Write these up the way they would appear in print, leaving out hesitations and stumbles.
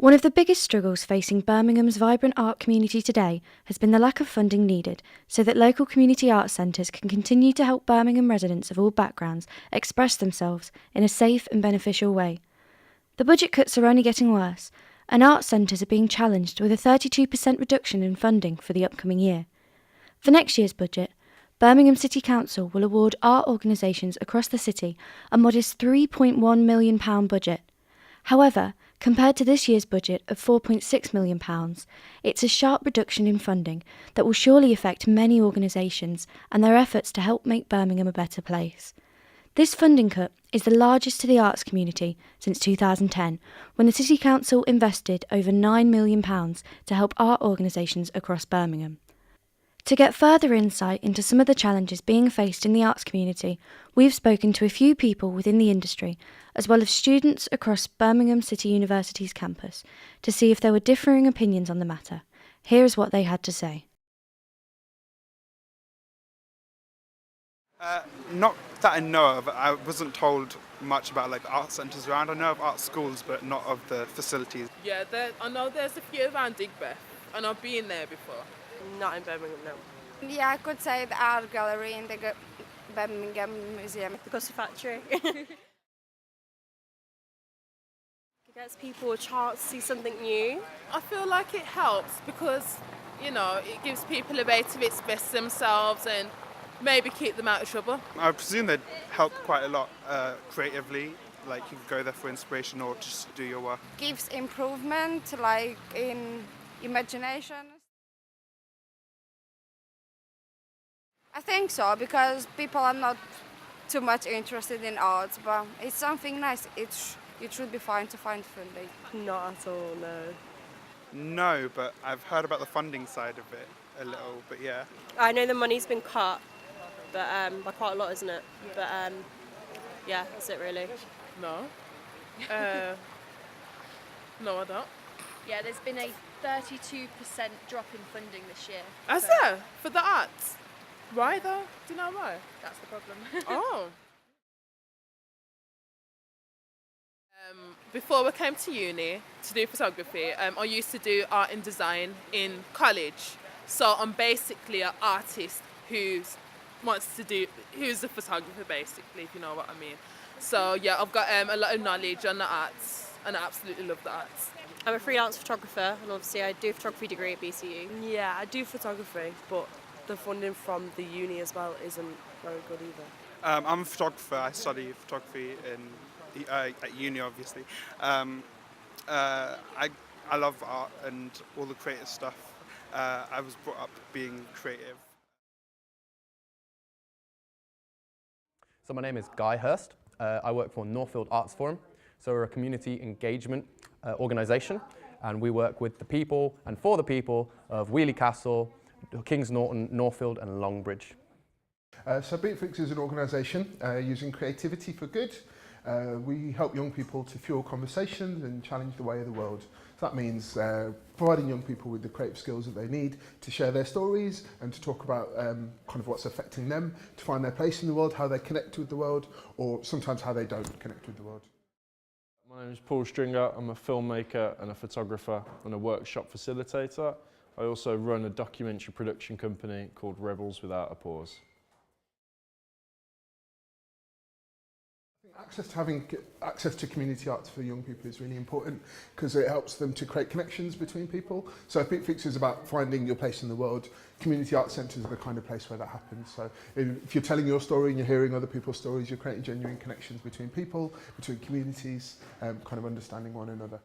One of the biggest struggles facing Birmingham's vibrant art community today has been the lack of funding needed so that local community arts centres can continue to help Birmingham residents of all backgrounds express themselves in a safe and beneficial way. The budget cuts are only getting worse, and arts centres are being challenged with a 32% reduction in funding for the upcoming year. For next year's budget, Birmingham City Council will award art organisations across the city a modest £3.1 million budget. However, compared to this year's budget of £4.6 million, it's a sharp reduction in funding that will surely affect many organisations and their efforts to help make Birmingham a better place. This funding cut is the largest to the arts community since 2010, when the City Council invested over £9 million to help art organisations across Birmingham. To get further insight into some of the challenges being faced in the arts community, we've spoken to a few people within the industry, as well as students across Birmingham City University's campus, to see if there were differing opinions on the matter. Here's what they had to say. Not that I know of. I wasn't told much about the art centres around. I know of art schools, but not of the facilities. Yeah, I know there's a few around Digbeth, and I've been there before. Not in Birmingham, no. Yeah, I could say the art gallery in the Birmingham Museum. The Gussie Factory. It gets people a chance to see something new. I feel like it helps because, it gives people a way to express themselves and maybe keep them out of trouble. I presume they'd help quite a lot creatively. Like you could go there for inspiration or just do your work. Gives improvement, in imagination. I think so, because people are not too much interested in art, but it's something nice. It should be fine to find funding. Not at all, no. No, but I've heard about the funding side of it a little, but yeah. I know the money's been cut, but by quite a lot, isn't it? But yeah, that's it really. No. No, I don't. Yeah, there's been a 32% drop in funding this year. Has there? For the arts? Why though? Do you know why? That's the problem. Oh. Before I came to uni to do photography, I used to do art and design in college. So I'm basically an artist who's a photographer basically, if you know what I mean. So yeah, I've got a lot of knowledge on the arts and I absolutely love the arts. I'm a freelance photographer and obviously I do a photography degree at BCU. Yeah, I do photography, but the funding from the uni as well isn't very good either. I'm a photographer. I study photography at uni, obviously. I love art and all the creative stuff. I was brought up being creative. So my name is Guy Hurst. I work for Northfield Arts Forum. So we're a community engagement organisation, and we work with the people and for the people of Wheely Castle, Kings Norton, Northfield and Longbridge. So Beatfix is an organisation using creativity for good. We help young people to fuel conversations and challenge the way of the world. So that means providing young people with the creative skills that they need to share their stories and to talk about kind of what's affecting them, to find their place in the world, how they connect with the world, or sometimes how they don't connect with the world. My name is Paul Stringer. I'm a filmmaker and a photographer and a workshop facilitator. I also run a documentary production company called Rebels Without a Pause. Having access to community arts for young people is really important because it helps them to create connections between people. So if Beatfix is about finding your place in the world, community arts centres are the kind of place where that happens. So if you're telling your story and you're hearing other people's stories, you're creating genuine connections between people, between communities, kind of understanding one another.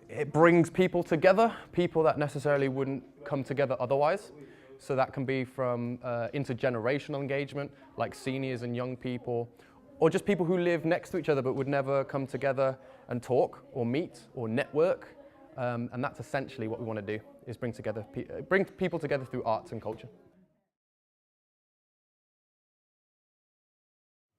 It brings people together, people that necessarily wouldn't come together otherwise. So that can be from intergenerational engagement, like seniors and young people, or just people who live next to each other but would never come together and talk or meet or network. And that's essentially what we want to do, is bring people together through arts and culture.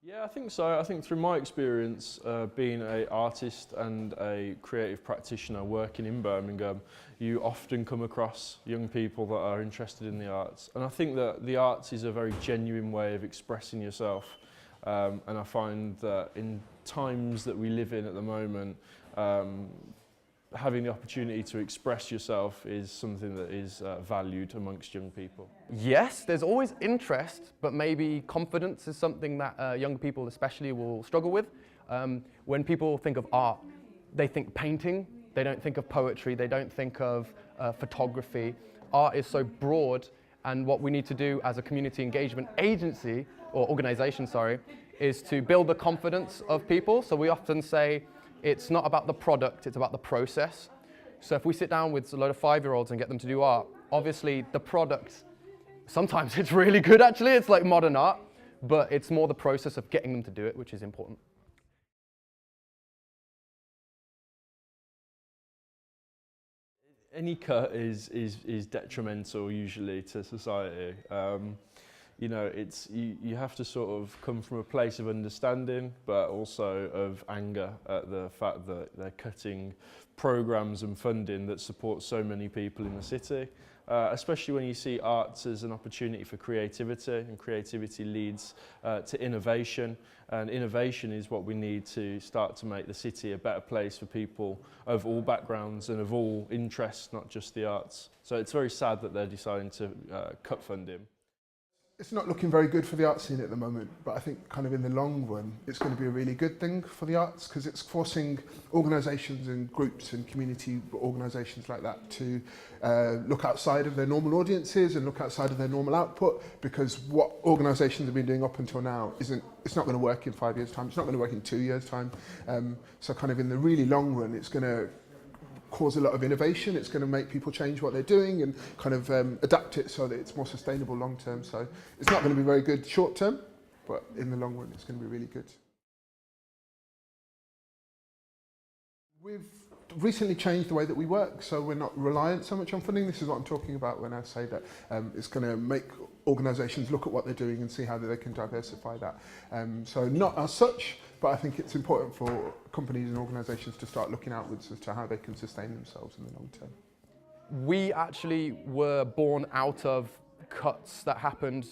Yeah, I think so. I think through my experience being an artist and a creative practitioner working in Birmingham, you often come across young people that are interested in the arts. And I think that the arts is a very genuine way of expressing yourself. And I find that in times that we live in at the moment, having the opportunity to express yourself is something that is valued amongst young people. Yes, there's always interest, but maybe confidence is something that young people especially will struggle with. When people think of art, they think painting, they don't think of poetry, they don't think of photography. Art is so broad, and what we need to do as a community engagement agency, or organisation, sorry, is to build the confidence of people. So we often say it's not about the product, it's about the process. So if we sit down with a load of 5-year-olds and get them to do art, obviously the product, sometimes it's really good actually, it's like modern art, but it's more the process of getting them to do it, which is important. Any cut is detrimental usually to society. You know, you have to sort of come from a place of understanding, but also of anger at the fact that they're cutting programs and funding that support so many people in the city. Especially when you see arts as an opportunity for creativity, and creativity leads to innovation, and innovation is what we need to start to make the city a better place for people of all backgrounds and of all interests, not just the arts. So it's very sad that they're deciding to cut funding. It's not looking very good for the arts scene at the moment, but I think kind of in the long run, it's going to be a really good thing for the arts, because it's forcing organisations and groups and community organisations like that to look outside of their normal audiences and look outside of their normal output, because what organisations have been doing up until now it's not going to work in 5 years' time, it's not going to work in 2 years' time. So kind of in the really long run, it's going to cause a lot of innovation. It's going to make people change what they're doing and kind of adapt it so that it's more sustainable long term. So it's not going to be very good short term, but in the long run it's going to be really good. We've recently changed the way that we work, so we're not reliant so much on funding. This is what I'm talking about when I say that it's going to make organisations look at what they're doing and see how they can diversify that. So not as such, but I think it's important for companies and organisations to start looking outwards as to how they can sustain themselves in the long term. We actually were born out of cuts that happened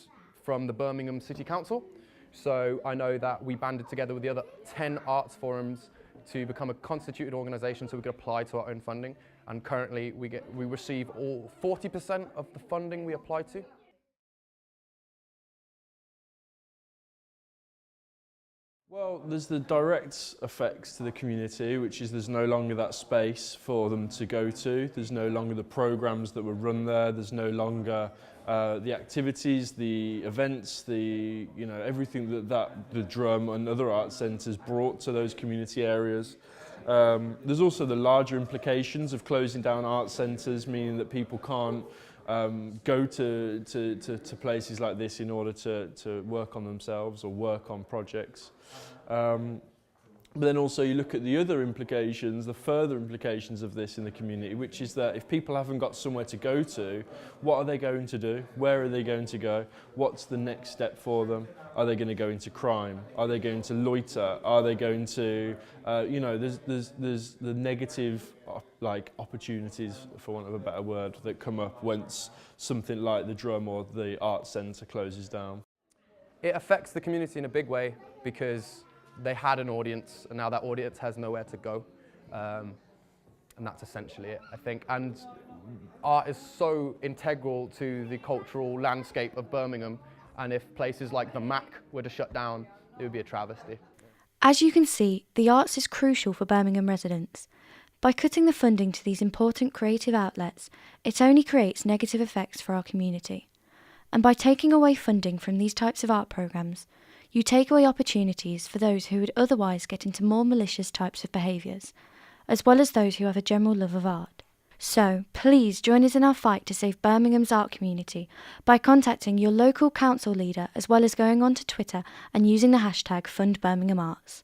from the Birmingham City Council. So I know that we banded together with the other 10 arts forums to become a constituted organisation so we could apply to our own funding. And currently we receive all 40% of the funding we apply to. Well, there's the direct effects to the community, which is there's no longer that space for them to go to. There's no longer the programs that were run there. There's no longer the activities, the events, everything that the Drum and other art centres brought to those community areas. There's also the larger implications of closing down art centres, meaning that people can't go to places like this in order to work on themselves or work on projects. But then also you look at the other implications, the further implications of this in the community, which is that if people haven't got somewhere to go to, what are they going to do? Where are they going to go? What's the next step for them? Are they going to go into crime? Are they going to loiter? Are they going to, there's the negative opportunities, for want of a better word, that come up once something like the Drum or the art centre closes down. It affects the community in a big way because they had an audience and now that audience has nowhere to go. And that's essentially it, I think. And art is so integral to the cultural landscape of Birmingham, and if places like the Mac were to shut down, it would be a travesty. As you can see, the arts is crucial for Birmingham residents. By cutting the funding to these important creative outlets, it only creates negative effects for our community. And by taking away funding from these types of art programmes, you take away opportunities for those who would otherwise get into more malicious types of behaviours, as well as those who have a general love of art. So, please join us in our fight to save Birmingham's art community by contacting your local council leader as well as going onto Twitter and using the hashtag #FundBirminghamArts.